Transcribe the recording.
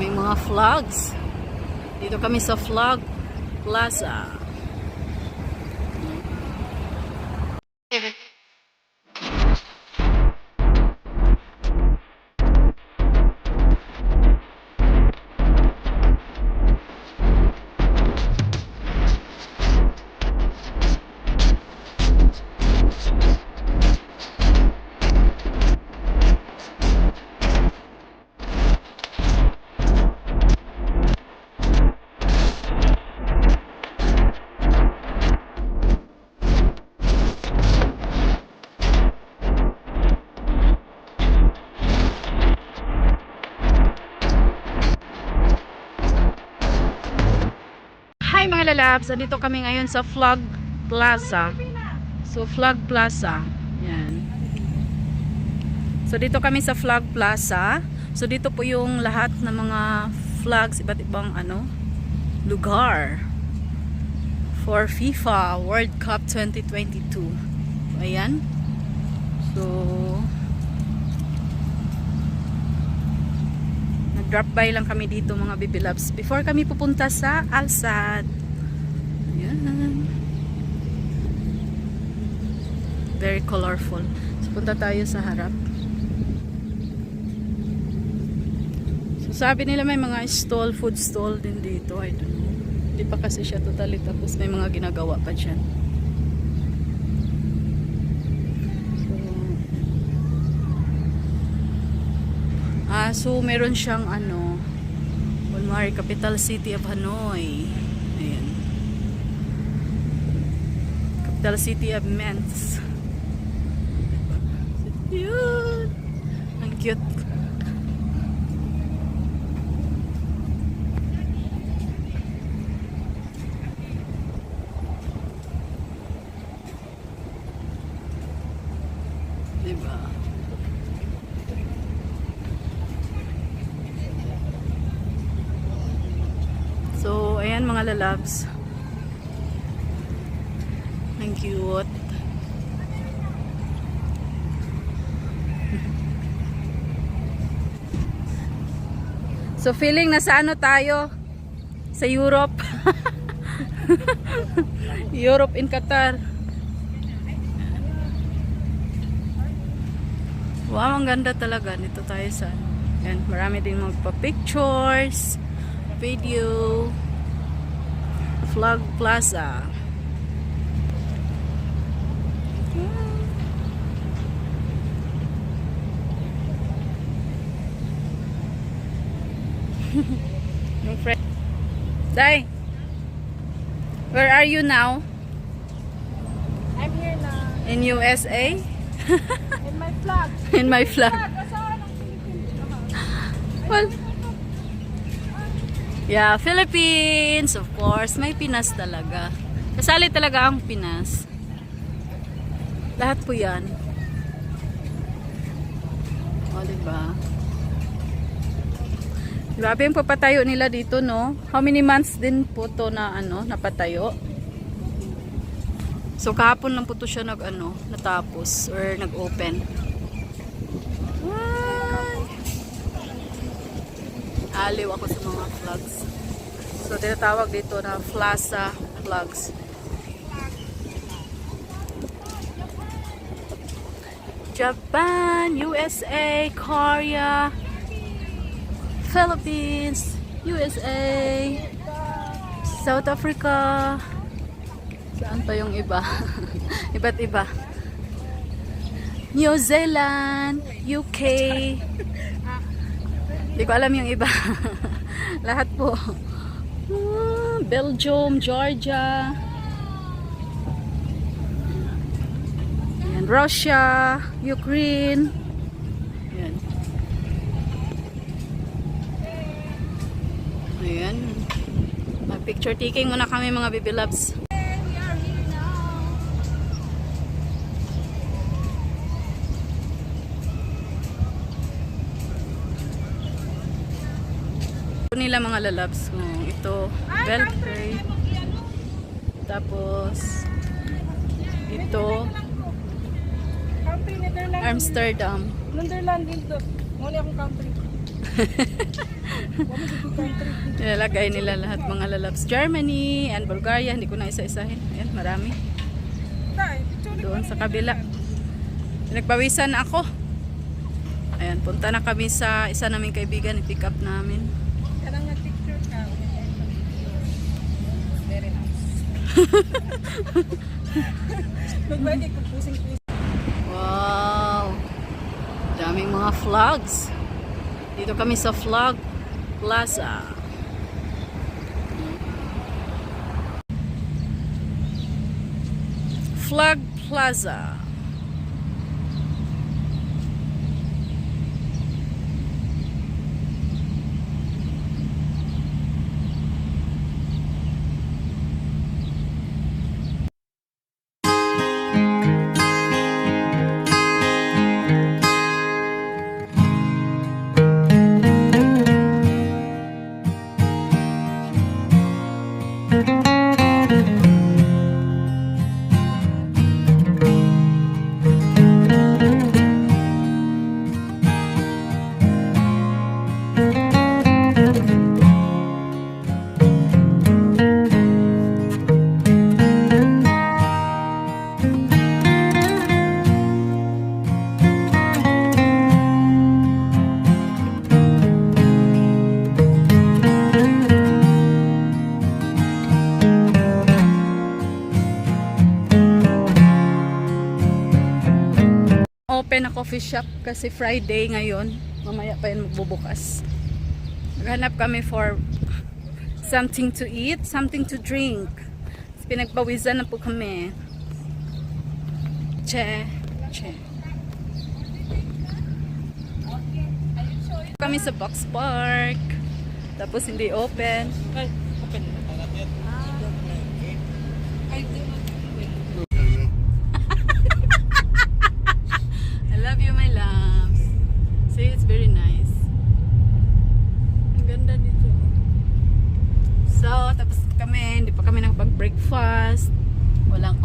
Daming mga flags. Dito kami sa Flag Plaza. Hi mga lalabs, nandito kami ngayon sa Flag Plaza. So Flag Plaza, yan. So dito kami sa Flag Plaza. So dito po yung lahat ng mga flags, iba't ibang lugar for FIFA World Cup 2022. So, ayan. So drop by lang kami dito mga baby loves before kami pupunta sa Alsat. Ayan. Very colorful. So punta tayo sa harap. So sabi nila may mga stall, food stall din dito. I don't know. Hindi pa kasi siya totally tapos may mga ginagawa pa dyan. So meron siyang Kunwari, capital city of Hanoi. Ayan. Capital city of Mentz. Yun. Ang cute. Diba? So, ayan mga lalabs. Ang cute. So, feeling nasa tayo? Sa Europe. Europe in Qatar. Wow, ang ganda talaga. Dito tayo sa ayan, marami din magpa-pictures. Video. Flag Plaza. Yung friend. Day, where are you now? I'm here now. In USA? In my flag. In my flag. Well, yeah, Philippines, of course. May Pinas talaga. Kasali talaga ang Pinas. Lahat po yan. O, diba? Grabe yung papatayo nila dito, no? How many months din po to na, napatayo? So, kahapon lang po to siya natapos or nag-open. Aliw ako sa mga flags. So, tinatawag dito na Plaza Flags. Japan, USA, Korea, Philippines, USA, South Africa. Saan pa yung iba? Iba't iba. New Zealand, UK. Hindi ko alam yung iba. Lahat po. Belgium, Georgia. Ayan, Russia, Ukraine. Ayan. Ayan. Mag-picture taking muna kami mga baby loves. Nila mga lalabs ito Belgrade, tapos ito Netherlands. Amsterdam. Netherlands dito. Muli akong country. Nilalagay nila lahat mga lalabs. Germany and Bulgaria. Hindi ko na isa-isahin. Ayan, marami. Doon sa kabila. Nagpawisan na ako. Ayan, punta na kami sa isa naming kaibigan. I-pick up namin. Kanang nag-picture ka. Very nice. Magbalik ko pusing-pusing. Wow! Daming mga flags. Dito kami sa Flag Plaza. Flag Plaza. Open na coffee shop kasi Friday ngayon. Mamaya pa yan magbubukas. Naghanap kami for something to eat, something to drink. Pinagpawisan na po kami. Che. Kami sa Box Park. Tapos hindi open. Open na. I love you, my loves. See, it's very nice. Ang ganda dito. So, tapos kami, hindi pa kami nakapag-breakfast. Walang